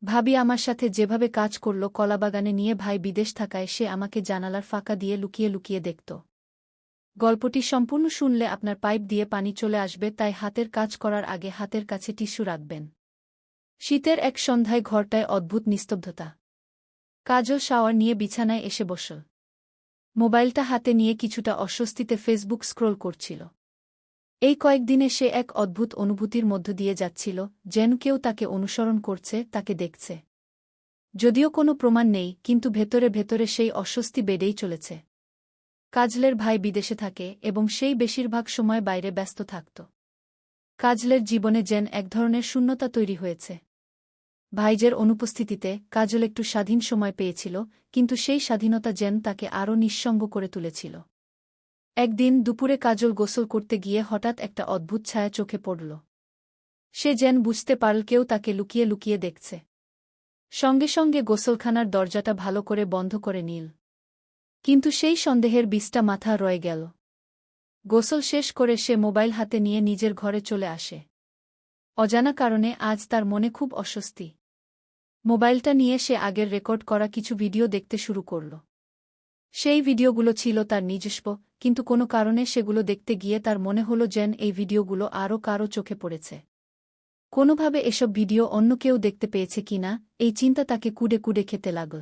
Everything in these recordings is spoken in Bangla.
ভাবি আমার সাথে যেভাবে কাজ করল কলাবাগানে নিয়ে ভাই বিদেশ থাকায় সে আমাকে জানালার ফাঁকা দিয়ে লুকিয়ে লুকিয়ে দেখত। গল্পটি সম্পূর্ণ শুনলে আপনার পাইপ দিয়ে পানি চলে আসবে, তাই হাতের কাজ করার আগে হাতের কাছে টিস্যু রাখবেন। শীতের এক সন্ধ্যায় ঘরটায় অদ্ভুত নিস্তব্ধতা। কাজল শাওয়ার নিয়ে বিছানায় এসে বসল। মোবাইলটা হাতে নিয়ে কিছুটা অস্বস্তিতে ফেসবুক স্ক্রোল করছিল। এই কয়েকদিনে সে এক অদ্ভুত অনুভূতির মধ্য দিয়ে যাচ্ছিল, যেন কেউ তাকে অনুসরণ করছে, তাকে দেখছে। যদিও কোনো প্রমাণ নেই, কিন্তু ভেতরে ভেতরে সেই অস্বস্তি বেড়েই চলেছে। কাজলের ভাই বিদেশে থাকে এবং সেই বেশিরভাগ সময় বাইরে ব্যস্ত থাকত। কাজলের জীবনে যেন এক ধরনের শূন্যতা তৈরি হয়েছে। ভাইজের অনুপস্থিতিতে কাজল একটু স্বাধীন সময় পেয়েছিল, কিন্তু সেই স্বাধীনতা যেন তাকে আরও নিঃসঙ্গ করে তুলেছিল। একদিন দুপুরে কাজল গোসল করতে গিয়ে হঠাৎ একটা অদ্ভুত ছায়া চোখে পড়ল। সে যেন বুঝতে পারল কেউ তাকে লুকিয়ে লুকিয়ে দেখছে। সঙ্গে সঙ্গে গোসলখানার দরজাটা ভালো করে বন্ধ করে নিল। কিন্তু সেই সন্দেহের বিষটা মাথা রয়ে গেল। গোসল শেষ করে সে মোবাইল হাতে নিয়ে নিজের ঘরে চলে আসে। অজানা কারণে আজ তার মনে খুব অস্বস্তি। মোবাইলটা নিয়ে সে আগের রেকর্ড করা কিছু ভিডিও দেখতে শুরু করল। সেই ভিডিওগুলো ছিল তার নিজস্ব, কিন্তু কোনো কারণে সেগুলো দেখতে গিয়ে তার মনে হলো যেন এই ভিডিওগুলো আরও কারও চোখে পড়েছে। কোনোভাবে এসব ভিডিও অন্য কেউ দেখতে পেয়েছে কিনা, এই চিন্তা তাকে কুডে কুডে খেতে লাগল।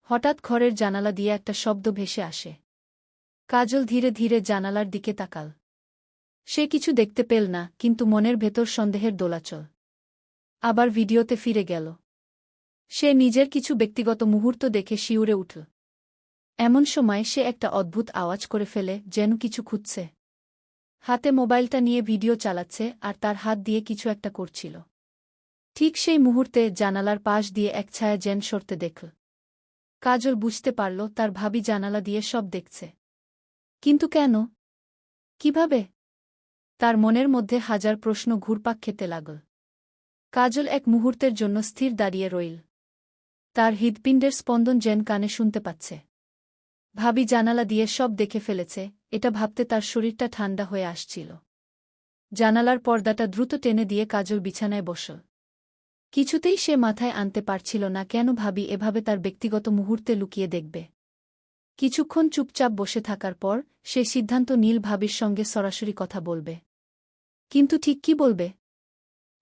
হঠাৎ ঘরের জানালা দিয়ে একটা শব্দ ভেসে আসে। কাজল ধীরে ধীরে জানালার দিকে তাকাল। সে কিছু দেখতে পেল না, কিন্তু মনের ভেতর সন্দেহের দোলাচল। আবার ভিডিওতে ফিরে গেল। সে নিজের কিছু ব্যক্তিগত মুহূর্ত দেখে শিউরে উঠল। এমন সময় সে একটা অদ্ভুত আওয়াজ করে ফেলে, যেন কিছু খুঁজছে। হাতে মোবাইলটা নিয়ে ভিডিও চালাচ্ছে আর তার হাত দিয়ে কিছু একটা করছিল। ঠিক সেই মুহূর্তে জানালার পাশ দিয়ে এক ছায়া যেন সরতে দেখল। কাজল বুঝতে পারল তার ভাবি জানালা দিয়ে সব দেখছে। কিন্তু কেন? কিভাবে? তার মনের মধ্যে হাজার প্রশ্ন ঘুরপাক খেতে লাগল। কাজল এক মুহূর্তের জন্য স্থির দাঁড়িয়ে রইল। তার হৃৎপিণ্ডের স্পন্দন যেন কানে শুনতে পাচ্ছে। ভাবি জানালা দিয়ে সব দেখে ফেলেছে, এটা ভাবতে তার শরীরটা ঠান্ডা হয়ে আসছিল। জানালার পর্দাটা দ্রুত টেনে দিয়ে কাজল বিছানায় বসল। কিছুতেই সে মাথায় আনতে পারছিল না কেন ভাবি এভাবে তার ব্যক্তিগত মুহূর্তে লুকিয়ে দেখবে। কিছুক্ষণ চুপচাপ বসে থাকার পর সে সিদ্ধান্ত নিল ভাবির সঙ্গে সরাসরি কথা বলবে। কিন্তু ঠিক কি বলবে?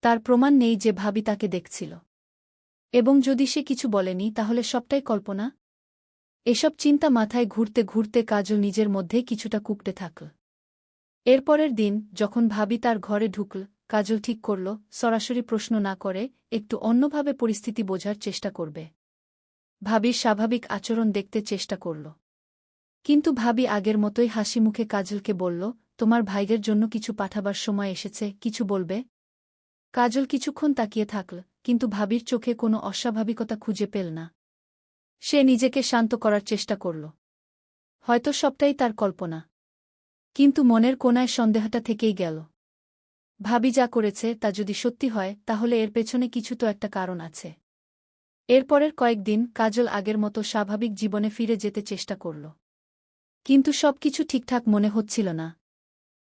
তার প্রমাণ নেই যে ভাবি তাকে দেখছিল। এবং যদি সে কিছু বলেনি তাহলে সবটাই কল্পনা। এসব চিন্তা মাথায় ঘুরতে ঘুরতে কাজল নিজের মধ্যে কিছুটা কুঁকড়ে থাকল। এরপরের দিন যখন ভাবি তার ঘরে ঢুকল, কাজল ঠিক করল সরাসরি প্রশ্ন না করে একটু অন্যভাবে পরিস্থিতি বোঝার চেষ্টা করবে। ভাবির স্বাভাবিক আচরণ দেখতে চেষ্টা করল। কিন্তু ভাবি আগের মতোই হাসি মুখে কাজলকে বলল, তোমার ভাইদের জন্য কিছু পাঠাবার সময় এসেছে, কিছু বলবে? কাজল কিছুক্ষণ তাকিয়ে থাকল, কিন্তু ভাবির চোখে কোনো অস্বাভাবিকতা খুঁজে পেল না। সে নিজেকে শান্ত করার চেষ্টা করল। হয়তো সবটাই তার কল্পনা। কিন্তু মনের কোণায় সন্দেহটা থেকেই গেল। ভাবি যা করেছে তা যদি সত্যি হয় তাহলে এর পেছনে কিছু তো একটা কারণ আছে। এরপরের কয়েকদিন কাজল আগের মতো স্বাভাবিক জীবনে ফিরে যেতে চেষ্টা করল। কিন্তু সবকিছু ঠিকঠাক মনে হচ্ছিল না।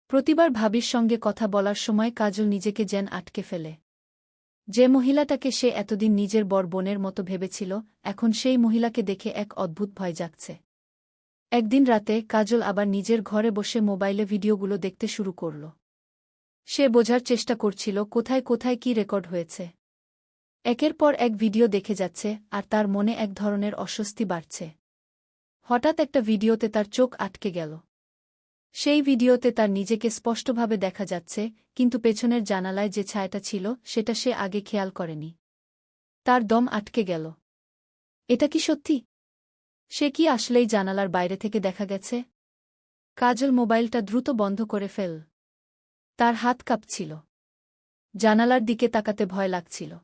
প্রতিবার ভাবির সঙ্গে কথা বলার সময় কাজল নিজেকে যেন আটকে ফেলে। যে মহিলাটাকে সে এতদিন নিজের বড় বোনের মতো ভেবেছিল, এখন সেই মহিলাকে দেখে এক অদ্ভুত ভয় জাগছে। একদিন রাতে কাজল আবার নিজের ঘরে বসে মোবাইলে ভিডিওগুলো দেখতে শুরু করল। সে বোঝার চেষ্টা করছিল কোথায় কোথায় কি রেকর্ড হয়েছে। একের পর এক ভিডিও দেখে যাচ্ছে আর তার মনে এক ধরনের অস্বস্তি বাড়ছে। হঠাৎ একটা ভিডিওতে তার চোখ আটকে গেল। সেই ভিডিওতে তার নিজেকে স্পষ্টভাবে দেখা যাচ্ছে, কিন্তু পেছনের জানালায় যে ছায়াটা ছিল সেটা সে আগে খেয়াল করেনি। তার দম আটকে গেল। এটা কি সত্যি? সে কি আসলেই জানালার বাইরে থেকে দেখা গেছে? কাজল মোবাইলটা দ্রুত বন্ধ করে ফেল। তার হাত কাঁপছিল। জানালার দিকে তাকাতে ভয় লাগছিল।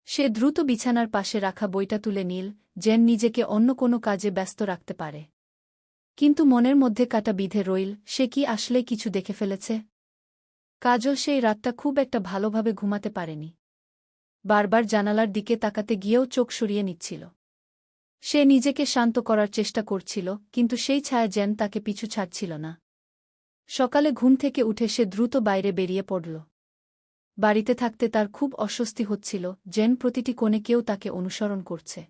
সে দ্রুত বিছানার পাশে রাখা বইটা তুলে নিল, যেন নিজেকে অন্য কোনো কাজে ব্যস্ত রাখতে পারে। কিন্তু মনের মধ্যে কাটা বিঁধে রইল, সে কি আসলে কিছু দেখে ফেলেছে? কাজল সেই রাতটা খুব একটা ভালোভাবে ঘুমাতে পারেনি। বারবার জানালার দিকে তাকাতে গিয়েও চোখ সরিয়ে নিচ্ছিল। সে নিজেকে শান্ত করার চেষ্টা করছিল, কিন্তু সেই ছায়া যেন তাকে পিছু ছাড়ছিল না। সকালে ঘুম থেকে উঠে সে দ্রুত বাইরে বেরিয়ে পড়ল। বাড়িতে থাকতে তার খুব অস্বস্তি হচ্ছিল, যেন প্রতিটি কোণে কেউ তাকে অনুসরণ করছে।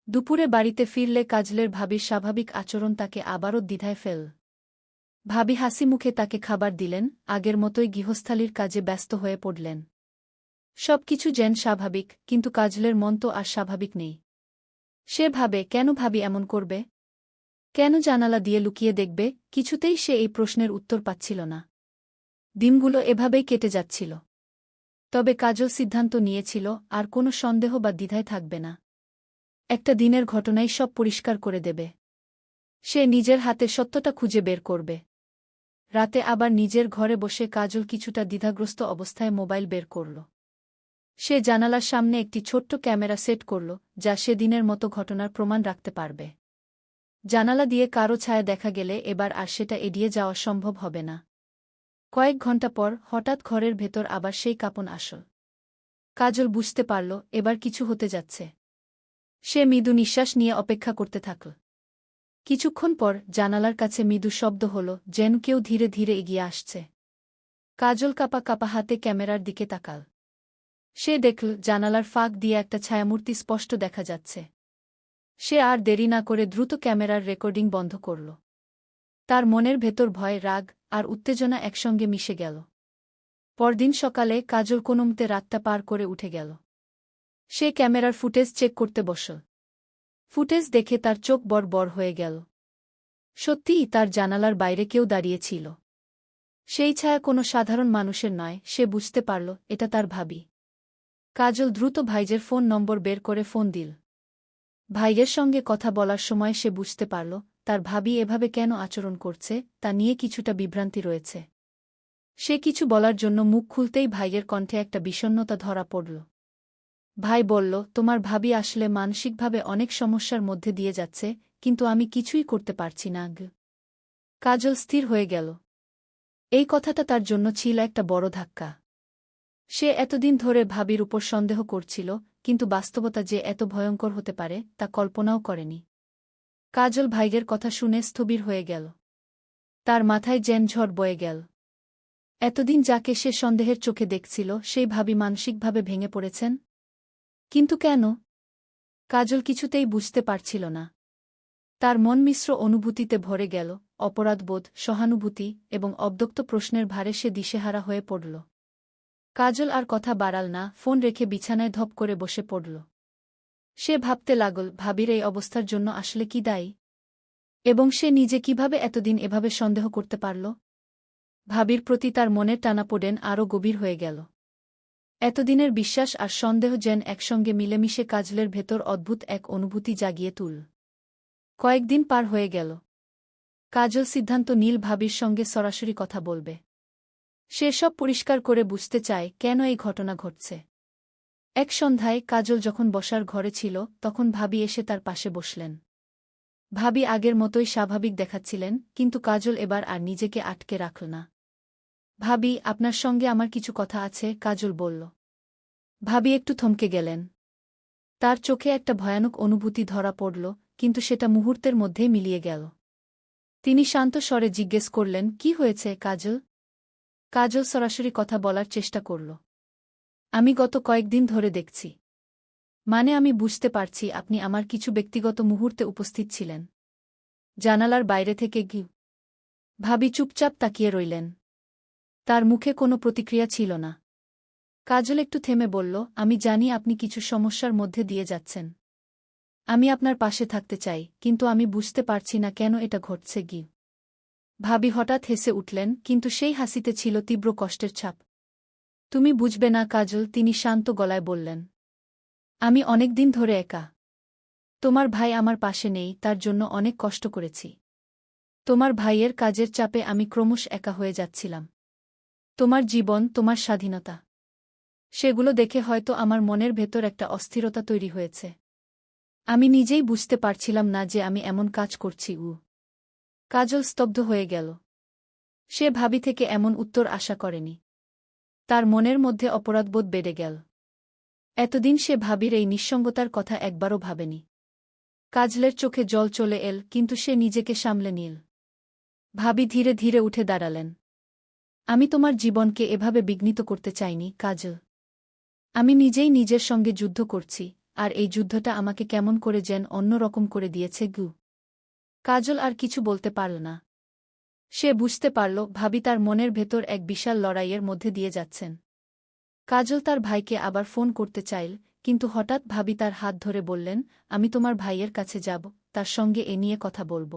দুপুরে বাড়িতে ফিরলে কাজলের ভাবির স্বাভাবিক আচরণ তাকে আবারও দ্বিধায় ফেল। ভাবি হাসি মুখে তাকে খাবার দিলেন, আগের মতোই গৃহস্থালির কাজে ব্যস্ত হয়ে পড়লেন। সবকিছু যেন স্বাভাবিক, কিন্তু কাজলের মন তো আর স্বাভাবিক নেই। সে ভাবে, কেন ভাবি এমন করবে? কেন জানালা দিয়ে লুকিয়ে দেখবে? কিছুতেই সে এই প্রশ্নের উত্তর পাচ্ছিল না। দিনগুলো এভাবেই কেটে যাচ্ছিল। তবে কাজল সিদ্ধান্ত নিয়েছিল, আর কোনো সন্দেহ বা দ্বিধায় থাকবে না। একটা দিনের ঘটনাই সব পরিষ্কার করে দেবে। সে নিজের হাতে সত্যটা খুঁজে বের করবে। রাতে আবার নিজের ঘরে বসে কাজল কিছুটা দ্বিধাগ্রস্ত অবস্থায় মোবাইল বের করল। সে জানালার সামনে একটি ছোট্ট ক্যামেরা সেট করল, যা সেদিনের মতো ঘটনার প্রমাণ রাখতে পারবে। জানালা দিয়ে কারো ছায়া দেখা গেলে এবার আর সেটা এড়িয়ে যাওয়া সম্ভব হবে না। কয়েক ঘণ্টা পর হঠাৎ ঘরের ভেতর আবার সেই কাঁপন আসল। কাজল বুঝতে পারল, এবার কিছু হতে যাচ্ছে। সে মৃদু নিঃশ্বাস নিয়ে অপেক্ষা করতে থাকল। কিছুক্ষণ পর জানালার কাছে মৃদু শব্দ হল, যেন কেউ ধীরে ধীরে এগিয়ে আসছে। কাজল কাঁপা কাঁপা হাতে ক্যামেরার দিকে তাকাল। সে দেখল জানালার ফাঁক দিয়ে একটা ছায়ামূর্তি স্পষ্ট দেখা যাচ্ছে। সে আর দেরি না করে দ্রুত ক্যামেরার রেকর্ডিং বন্ধ করল। তার মনের ভেতর ভয়, রাগ আর উত্তেজনা একসঙ্গে মিশে গেল। পরদিন সকালে কাজল কোনোমতে রাতটা পার করে উঠে গেল। সে ক্যামেরার ফুটেজ চেক করতে বসল। ফুটেজ দেখে তার চোখ বড় বড় হয়ে গেল। সত্যিই তার জানালার বাইরে কেউ দাঁড়িয়েছিল। সেই ছায়া কোনো সাধারণ মানুষের নয়, সে বুঝতে পারল এটা তার ভাবি। কাজল দ্রুত ভাইজের ফোন নম্বর বের করে ফোন দিল। ভাইয়ের সঙ্গে কথা বলার সময় সে বুঝতে পারল, তার ভাবি এভাবে কেন আচরণ করছে, তা নিয়ে কিছুটা বিভ্রান্তি রয়েছে। সে কিছু বলার জন্য মুখ খুলতেই ভাইয়ের কণ্ঠে একটা বিষণ্ণতা ধরা পড়ল। ভাই বলল, তোমার ভাবি আসলে মানসিকভাবে অনেক সমস্যার মধ্যে দিয়ে যাচ্ছে, কিন্তু আমি কিছুই করতে পারছি না। কাজল স্থির হয়ে গেল। এই কথাটা তার জন্য ছিল একটা বড় ধাক্কা। সে এতদিন ধরে ভাবির উপর সন্দেহ করছিল, কিন্তু বাস্তবতা যে এত ভয়ঙ্কর হতে পারে তা কল্পনাও করেনি। কাজল ভাইয়ের কথা শুনে স্থবির হয়ে গেল। তার মাথায় যেন ঝড় বয়ে গেল। এতদিন যাকে সে সন্দেহের চোখে দেখছিল, সেই ভাবি মানসিকভাবে ভেঙে পড়েছেন। কিন্তু কেন? কাজল কিছুতেই বুঝতে পারছিল না। তার মন মিশ্র অনুভূতিতে ভরে গেল, অপরাধবোধ, সহানুভূতি এবং অব্যক্ত প্রশ্নের ভারে সে দিশেহারা হয়ে পড়ল। কাজল আর কথা বাড়াল না, ফোন রেখে বিছানায় ধপ করে বসে পড়ল। সে ভাবতে লাগল, ভাবির এই অবস্থার জন্য আসলে কি দায়ী? এবং সে নিজে কিভাবে এতদিন এভাবে সন্দেহ করতে পারল? ভাবির প্রতি তার মনের টানাপোড়েন আরও গভীর হয়ে গেল। এতদিনের বিশ্বাস আর সন্দেহ যেন একসঙ্গে মিলেমিশে কাজলের ভেতর অদ্ভুত এক অনুভূতি জাগিয়ে তুল। কয়েকদিন পার হয়ে গেল। কাজল সিদ্ধান্ত নীল ভাবির সঙ্গে সরাসরি কথা বলবে। সে সব পরিষ্কার করে বুঝতে চায় কেন এই ঘটনা ঘটছে। এক সন্ধ্যায় কাজল যখন বসার ঘরে ছিল, তখন ভাবি এসে তার পাশে বসলেন। ভাবি আগের মতোই স্বাভাবিক দেখাচ্ছিলেন, কিন্তু কাজল এবার আর নিজেকে আটকে রাখল না। ভাবি, আপনার সঙ্গে আমার কিছু কথা আছে, কাজল বলল। ভাবি একটু থমকে গেলেন। তার চোখে একটা ভয়ানক অনুভূতি ধরা পড়ল, কিন্তু সেটা মুহূর্তের মধ্যেই মিলিয়ে গেল। তিনি শান্ত স্বরে জিজ্ঞেস করলেন, কি হয়েছে কাজল? কাজল সরাসরি কথা বলার চেষ্টা করল। আমি গত কয়েকদিন ধরে দেখছি। মানে আমি বুঝতে পারছি আপনি আমার কিছু ব্যক্তিগত মুহূর্তে উপস্থিত ছিলেন। জানালার বাইরে থেকে গি। ভাবি চুপচাপ তাকিয়ে রইলেন। তার মুখে কোনো প্রতিক্রিয়া ছিল না। কাজল একটু থেমে বলল, আমি জানি আপনি কিছু সমস্যার মধ্যে দিয়ে যাচ্ছেন। আমি আপনার পাশে থাকতে চাই, কিন্তু আমি বুঝতে পারছি না কেন এটা ঘটছে। গি। ভাবি হঠাৎ হেসে উঠলেন, কিন্তু সেই হাসিতে ছিল তীব্র কষ্টের ছাপ। তুমি বুঝবে না কাজল, তিনি শান্ত গলায় বললেন। আমি অনেক দিন ধরে একা। তোমার ভাই আমার পাশে নেই, তার জন্য অনেক কষ্ট করেছি। তোমার ভাইয়ের কাজের চাপে আমি ক্রমশ একা হয়ে যাচ্ছিলাম। তোমার জীবন, তোমার স্বাধীনতা, সেগুলো দেখে হয়তো আমার মনের ভেতর একটা অস্থিরতা তৈরি হয়েছে। আমি নিজেই বুঝতে পারছিলাম না যে আমি এমন কাজ করছি। কাজল স্তব্ধ হয়ে গেল। সে ভাবি থেকে এমন উত্তর আশা করেনি। তার মনের মধ্যে অপরাধবোধ বেড়ে গেল। এতদিন সে ভাবির এই নিঃসঙ্গতার কথা একবারও ভাবেনি। কাজলের চোখে জল চলে এল, কিন্তু সে নিজেকে সামলে নিল। ভাবি ধীরে ধীরে উঠে দাঁড়ালেন। আমি তোমার জীবনকে এভাবে বিঘ্নিত করতে চাইনি, কাজল। আমি নিজেই নিজের সঙ্গে যুদ্ধ করছি, আর এই যুদ্ধটা আমাকে কেমন করে যেন অন্যরকম করে দিয়েছে গু। কাজল আর কিছু বলতে পারল না। সে বুঝতে পারল ভাবি তার মনের ভেতর এক বিশাল লড়াইয়ের মধ্যে দিয়ে যাচ্ছেন। কাজল তার ভাইকে আবার ফোন করতে চাইল, কিন্তু হঠাৎ ভাবি তার হাত ধরে বললেন, আমি তোমার ভাইয়ের কাছে যাব, তার সঙ্গে এ নিয়ে কথা বলব।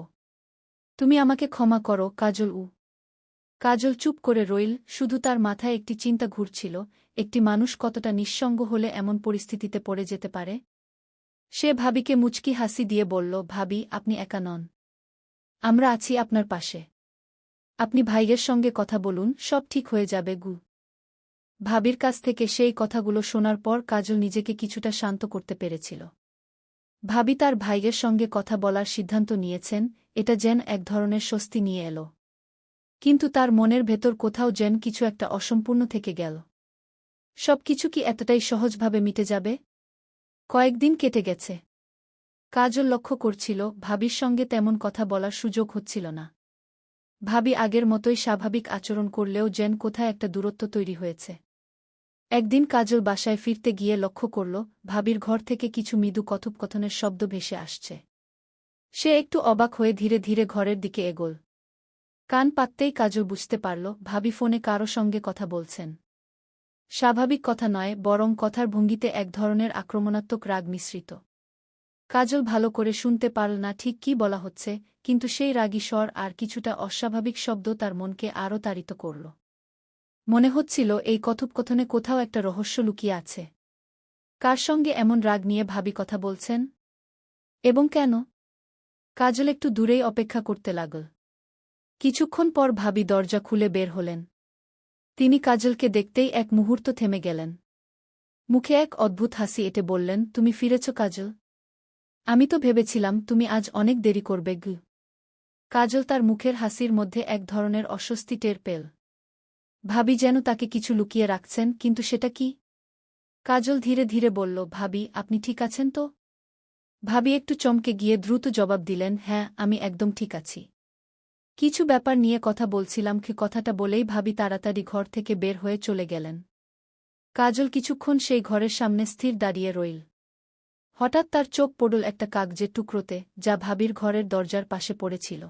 তুমি আমাকে ক্ষমা করো, কাজল। কাজল চুপ করে রইল, শুধু তার মাথায় একটি চিন্তা ঘুরছিল, একটি মানুষ কতটা নিঃসঙ্গ হলে এমন পরিস্থিতিতে পড়ে যেতে পারে। সে ভাবিকে মুচকি হাসি দিয়ে বলল, ভাবি, আপনি একা নন। আমরা আছি আপনার পাশে। আপনি ভাইয়ের সঙ্গে কথা বলুন, সব ঠিক হয়ে যাবে গু। ভাবির কাছ থেকে সেই কথাগুলো শোনার পর কাজল নিজেকে কিছুটা শান্ত করতে পেরেছিল। ভাবি তার ভাইয়ের সঙ্গে কথা বলার সিদ্ধান্ত নিয়েছেন, এটা যেন এক ধরনের স্বস্তি নিয়ে এলো। কিন্তু তার মনের ভেতর কোথাও যেন কিছু একটা অসম্পূর্ণ থেকে গেল। সবকিছু কি এতটাই সহজভাবে মিটে যাবে? কয়েকদিন কেটে গেছে। কাজল লক্ষ্য করছিল ভাবির সঙ্গে তেমন কথা বলার সুযোগ হচ্ছিল না। ভাবি আগের মতোই স্বাভাবিক আচরণ করলেও যেন কোথায় একটা দূরত্ব তৈরি হয়েছে। একদিন কাজল বাসায় ফিরতে গিয়ে লক্ষ্য করল ভাবির ঘর থেকে কিছু মৃদু কথোপকথনের শব্দ ভেসে আসছে। সে একটু অবাক হয়ে ধীরে ধীরে ঘরের দিকে এগোল। কান পাততেই কাজল বুঝতে পারল ভাবি ফোনে কারো সঙ্গে কথা বলছেন। স্বাভাবিক কথা নয়, বরং কথার ভঙ্গিতে এক ধরনের আক্রমণাত্মক রাগ মিশ্রিত। কাজল ভালো করে শুনতে পারল না ঠিক কী বলা হচ্ছে, কিন্তু সেই রাগী স্বর আর কিছুটা অস্বাভাবিক শব্দ তার মনকে আরও তাড়িত করল। মনে হচ্ছিল এই কথোপকথনে কোথাও একটা রহস্য লুকিয়ে আছে। কার সঙ্গে এমন রাগ নিয়ে ভাবি কথা বলছেন? এবং কেন? কাজল একটু দূরেই অপেক্ষা করতে লাগল। কিছুক্ষণ পর ভাবি দরজা খুলে বের হলেন। তিনি কাজলকে দেখতেই এক মুহূর্ত থেমে গেলেন। মুখে এক অদ্ভুত হাসি এঁটে বললেন, তুমি ফিরেছ কাজল? আমি তো ভেবেছিলাম তুমি আজ অনেক দেরি করবে গু। কাজল তার মুখের হাসির মধ্যে এক ধরনের অস্বস্তি টের পেল। ভাবি যেন তাকে কিছু লুকিয়ে রাখছেন, কিন্তু সেটা কি? কাজল ধীরে ধীরে বলল, ভাবি, আপনি ঠিক আছেন তো? ভাবি একটু চমকে গিয়ে দ্রুত জবাব দিলেন, হ্যাঁ, আমি একদম ঠিক আছি। কিছু ব্যাপার নিয়ে কথা বলছিলাম। কথাটা বলেই ভাবি তাড়াতাড়ি ঘর থেকে বের হয়ে চলে গেলেন। কাজল কিছুক্ষণ সেই ঘরের সামনে স্থির দাঁড়িয়ে রইল। হঠাৎ তার চোখ পড়ল একটা কাগজের টুকরোতে, যা ভাবির ঘরের দরজার পাশে পড়েছিল।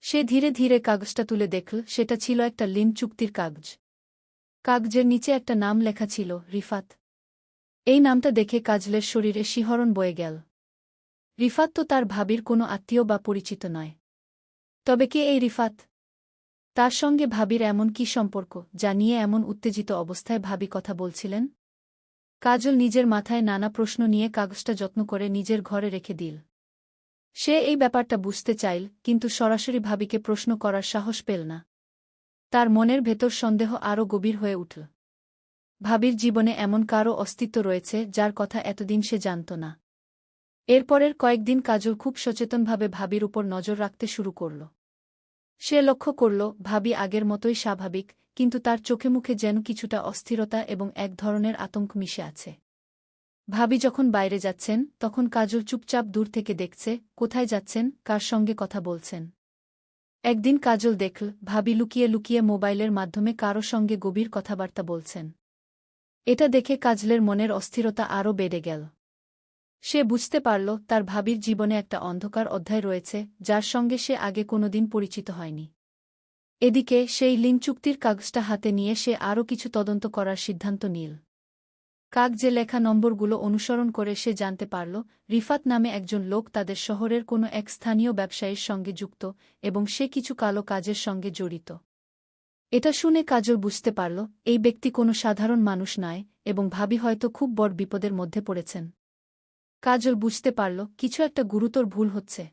সে ধীরে ধীরে কাগজটা তুলে দেখল, সেটা ছিল একটা লিন চুক্তির কাগজ। কাগজের নিচে একটা নাম লেখা ছিল, রিফাত। এই নামটা দেখে কাজলের শরীরে শিহরণ বয়ে গেল। রিফাত তো তার ভাবির কোনো আত্মীয় বা পরিচিত নয়। তবে কে এই রিফাত? তার সঙ্গে ভাবির এমন কি সম্পর্ক, যা নিয়ে এমন উত্তেজিত অবস্থায় ভাবি কথা বলছিলেন? কাজল নিজের মাথায় নানা প্রশ্ন নিয়ে কাগজটা যত্ন করে নিজের ঘরে রেখে দিল। সে এই ব্যাপারটা বুঝতে চাইল, কিন্তু সরাসরি ভাবিকে প্রশ্ন করার সাহস পেল না। তার মনের ভেতর সন্দেহ আরও গভীর হয়ে উঠল। ভাবির জীবনে এমন কারও অস্তিত্ব রয়েছে যার কথা এতদিন সে জানত না। এরপরের কয়েকদিন কাজল খুব সচেতনভাবে ভাবির উপর নজর রাখতে শুরু করল। সে লক্ষ্য করল ভাবি আগের মতোই স্বাভাবিক, কিন্তু তার চোখে মুখে যেন কিছুটা অস্থিরতা এবং এক ধরনের আতঙ্ক মিশে আছে। ভাবি যখন বাইরে যাচ্ছেন, তখন কাজল চুপচাপ দূর থেকে দেখছে কোথায় যাচ্ছেন, কার সঙ্গে কথা বলছেন। একদিন কাজল দেখল ভাবি লুকিয়ে লুকিয়ে মোবাইলের মাধ্যমে কারো সঙ্গে গভীর কথাবার্তা বলছেন। এটা দেখে কাজলের মনের অস্থিরতা আরও বেড়ে গেল। সে বুঝতে পারল তার ভাবির জীবনে একটা অন্ধকার অধ্যায় রয়েছে, যার সঙ্গে সে আগে কোনোদিন পরিচিত হয়নি। এদিকে সেই লিন চুক্তির কাগজটা হাতে নিয়ে সে আরও কিছু তদন্ত করার সিদ্ধান্ত নিল। কাগজে লেখা নম্বরগুলো অনুসরণ করে সে জানতে পারল রিফাত নামে একজন লোক তাদের শহরের কোনো এক স্থানীয় ব্যবসায়ীর সঙ্গে যুক্ত, এবং সে কিছু কালো কাজের সঙ্গে জড়িত। এটা শুনে কাজল বুঝতে পারল এই ব্যক্তি কোনো সাধারণ মানুষ নয়, এবং ভাবি হয়তো খুব বড় বিপদের মধ্যে পড়েছেন। কাজল বুঝতে পারল কিছু একটা গুরুতর ভুল হচ্ছে।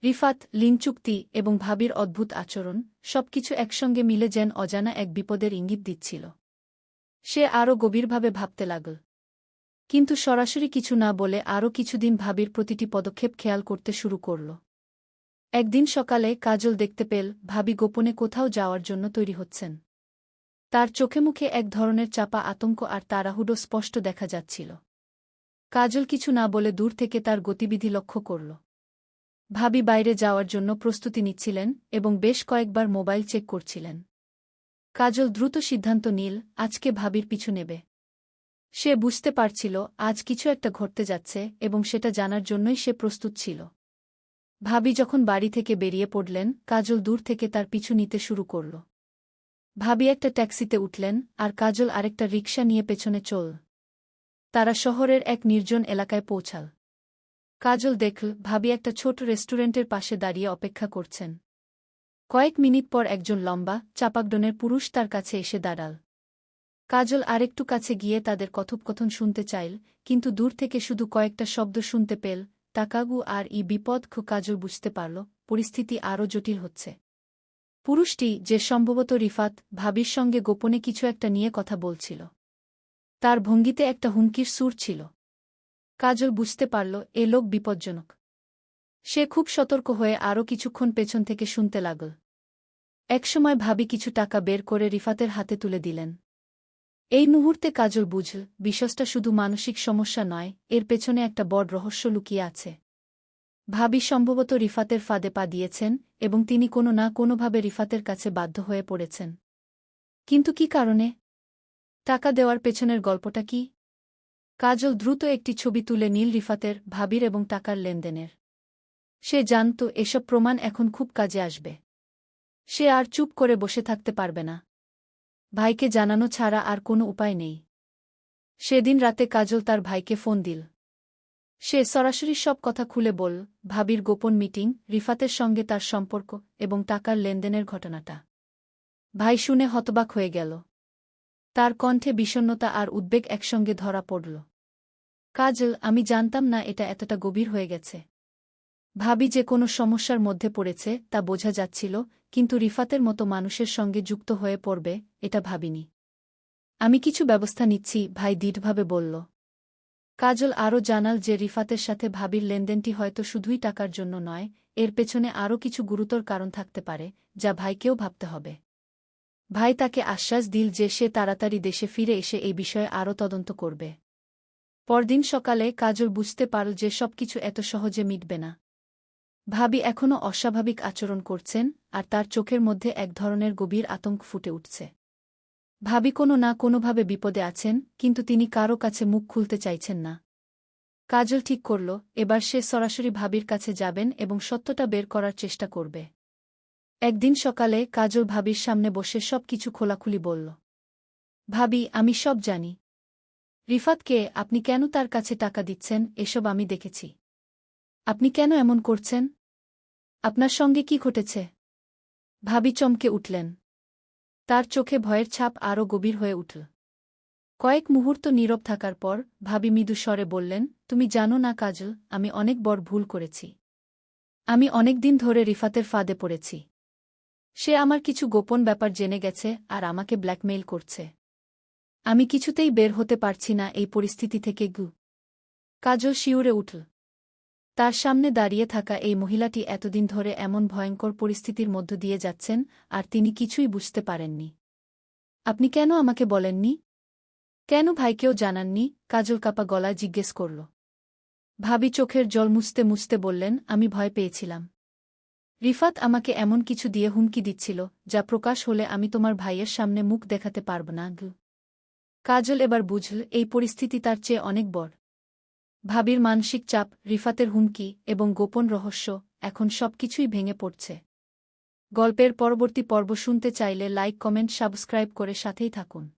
রিফাত, লিন চুক্তি এবং ভাবির অদ্ভুত আচরণ, সবকিছু একসঙ্গে মিলে যেন অজানা এক বিপদের ইঙ্গিত দিচ্ছিল। সে আরও গভীরভাবে ভাবতে লাগল, কিন্তু সরাসরি কিছু না বলে আরও কিছুদিন ভাবির প্রতিটি পদক্ষেপ খেয়াল করতে শুরু করল। একদিন সকালে কাজল দেখতে পেল ভাবি গোপনে কোথাও যাওয়ার জন্য তৈরি হচ্ছেন। তার চোখে মুখে এক ধরনের চাপা আতঙ্ক আর তাড়াহুড়ো স্পষ্ট দেখা যাচ্ছিল। কাজল কিছু না বলে দূর থেকে তার গতিবিধি লক্ষ্য করল। ভাবি বাইরে যাওয়ার জন্য প্রস্তুতি নিচ্ছিলেন এবং বেশ কয়েকবার মোবাইল চেক করছিলেন। কাজল দ্রুত সিদ্ধান্ত নিল আজকে ভাবির পিছু নেবে। সে বুঝতে পারছিল আজ কিছু একটা ঘটতে যাচ্ছে এবং সেটা জানার জন্যই সে প্রস্তুত ছিল। ভাবি যখন বাড়ি থেকে বেরিয়ে পড়লেন, কাজল দূর থেকে তার পিছু নিতে শুরু করল। ভাবি একটা ট্যাক্সিতে উঠলেন আর কাজল আরেকটা রিকশা নিয়ে পেছনে চল। তারা শহরের এক নির্জন এলাকায় পৌঁছাল। কাজল দেখল ভাবি একটা ছোট রেস্টুরেন্টের পাশে দাঁড়িয়ে অপেক্ষা করছেন। কয়েক মিনিট পর একজন লম্বা, চাপাকডনের পুরুষ তার কাছে এসে দাঁড়াল। কাজল আরেকটু কাছে গিয়ে তাদের কথোপকথন শুনতে চাইল, কিন্তু দূর থেকে শুধু কয়েকটা শব্দ শুনতে পেল, টাকাগু আর বিপদ। কাজল বুঝতে পারল পরিস্থিতি আরও জটিল হচ্ছে। পুরুষটি, যে সম্ভবত রিফাত, ভাবির সঙ্গে গোপনে কিছু একটা নিয়ে কথা বলছিল। তার ভঙ্গিতে একটা হুমকির সুর ছিল। কাজল বুঝতে পারল এ লোক বিপজ্জনক। সে খুব সতর্ক হয়ে আরও কিছুক্ষণ পেছন থেকে শুনতে লাগল। একসময় ভাবি কিছু টাকা বের করে রিফাতের হাতে তুলে দিলেন। এই মুহূর্তে কাজল বুঝল বিষয়টা শুধু মানসিক সমস্যা নয়, এর পেছনে একটা বড় রহস্য লুকিয়ে আছে। ভাবি সম্ভবত রিফাতের ফাঁদে পা দিয়েছেন এবং তিনি কোনো না কোনোভাবে রিফাতের কাছে বাধ্য হয়ে পড়েছেন। কিন্তু কী কারণে? টাকা দেওয়ার পেছনের গল্পটা কি? কাজল দ্রুত একটি ছবি তুলে নীল রিফাতের, ভাবির এবং টাকার লেনদেনের। সে জানত এসব প্রমাণ এখন খুব কাজে আসবে। সে আর চুপ করে বসে থাকতে পারবে না। ভাইকে জানানো ছাড়া আর কোনো উপায় নেই। সেদিন রাতে কাজল তার ভাইকে ফোন দিল। সে সরাসরি সব কথা খুলে বলল, ভাবির গোপন মিটিং, রিফাতের সঙ্গে তার সম্পর্ক এবং টাকার লেনদেনের ঘটনাটা। ভাই শুনে হতবাক হয়ে গেল। তার কণ্ঠে বিষণ্ণতা আর উদ্বেগ একসঙ্গে ধরা পড়ল। কাজল, আমি জানতাম না এটা এতটা গভীর হয়ে গেছে। ভাবি যে কোনো সমস্যার মধ্যে পড়েছে তা বোঝা যাচ্ছিল, কিন্তু রিফাতের মতো মানুষের সঙ্গে যুক্ত হয়ে পড়বে এটা ভাবিনি। আমি কিছু ব্যবস্থা নিচ্ছি, ভাই দৃঢ়ভাবে বলল। কাজল আরও জানাল যে রিফাতের সাথে ভাবির লেনদেনটি হয়তো শুধুই টাকার জন্য নয়, এর পেছনে আরও কিছু গুরুতর কারণ থাকতে পারে, যা ভাইকেও ভাবতে হবে। ভাই তাকে আশ্বাস দিল যে সে তাড়াতাড়ি দেশে ফিরে এসে এই বিষয়ে আরও তদন্ত করবে। পরদিন সকালে কাজল বুঝতে পারল যে সবকিছু এত সহজে মিটবে না। ভাবি এখনও অস্বাভাবিক আচরণ করছেন আর তার চোখের মধ্যে এক ধরনের গভীর আতঙ্ক ফুটে উঠছে। ভাবি কোনো না কোনোভাবে বিপদে আছেন, কিন্তু তিনি কারও কাছে মুখ খুলতে চাইছেন না। কাজল ঠিক করল এবার সে সরাসরি ভাবির কাছে যাবেন এবং সত্যটা বের করার চেষ্টা করবে। একদিন সকালে কাজল ভাবির সামনে বসে সব কিছু খোলাখুলি বলল। ভাবি, আমি সব জানি। রিফাতকে, আপনি কেন তার কাছে টাকা দিচ্ছেন এসব আমি দেখেছি। আপনি কেন এমন করছেন? আপনার সঙ্গে কি ঘটেছে? ভাবি চমকে উঠলেন। তার চোখে ভয়ের ছাপ আরও গভীর হয়ে উঠল। কয়েক মুহূর্ত নীরব থাকার পর ভাবি মৃদু স্বরে বললেন, তুমি জানো না কাজল, আমি অনেক বড় ভুল করেছি। আমি অনেক দিন ধরে রিফাতের ফাঁদে পড়েছি। সে আমার কিছু গোপন ব্যাপার জেনে গেছে আর আমাকে ব্ল্যাকমেইল করছে। আমি কিছুতেই বের হতে পারছি না এই পরিস্থিতি থেকে। কাজল শিউরে উঠল। তার সামনে দাঁড়িয়ে থাকা এই মহিলাটি এতদিন ধরে এমন ভয়ঙ্কর পরিস্থিতির মধ্য দিয়ে যাচ্ছেন আর তিনি কিছুই বুঝতে পারেননি। আপনি কেন আমাকে বলেননি? কেন ভাইকেও জানাননি? কাজল কাপা গলায় জিজ্ঞেস করল। ভাবি চোখের জল মুছতে মুছতে বললেন, আমি ভয় পেয়েছিলাম। রিফাত আমাকে এমন কিছু দিয়ে হুমকি দিচ্ছিল যা প্রকাশ হলে আমি তোমার ভাইয়ের সামনে মুখ দেখাতে পারব না। কাজল এবার বুঝল এই পরিস্থিতি তার চেয়ে অনেক বড়। ভাবির মানসিক চাপ, রিফাতের হুমকি এবং গোপন রহস্য, এখন সবকিছুই ভেঙে পড়ছে। গল্পের পরবর্তী পর্ব শুনতে চাইলে লাইক, কমেন্ট, সাবস্ক্রাইব করে সাথেই থাকুন।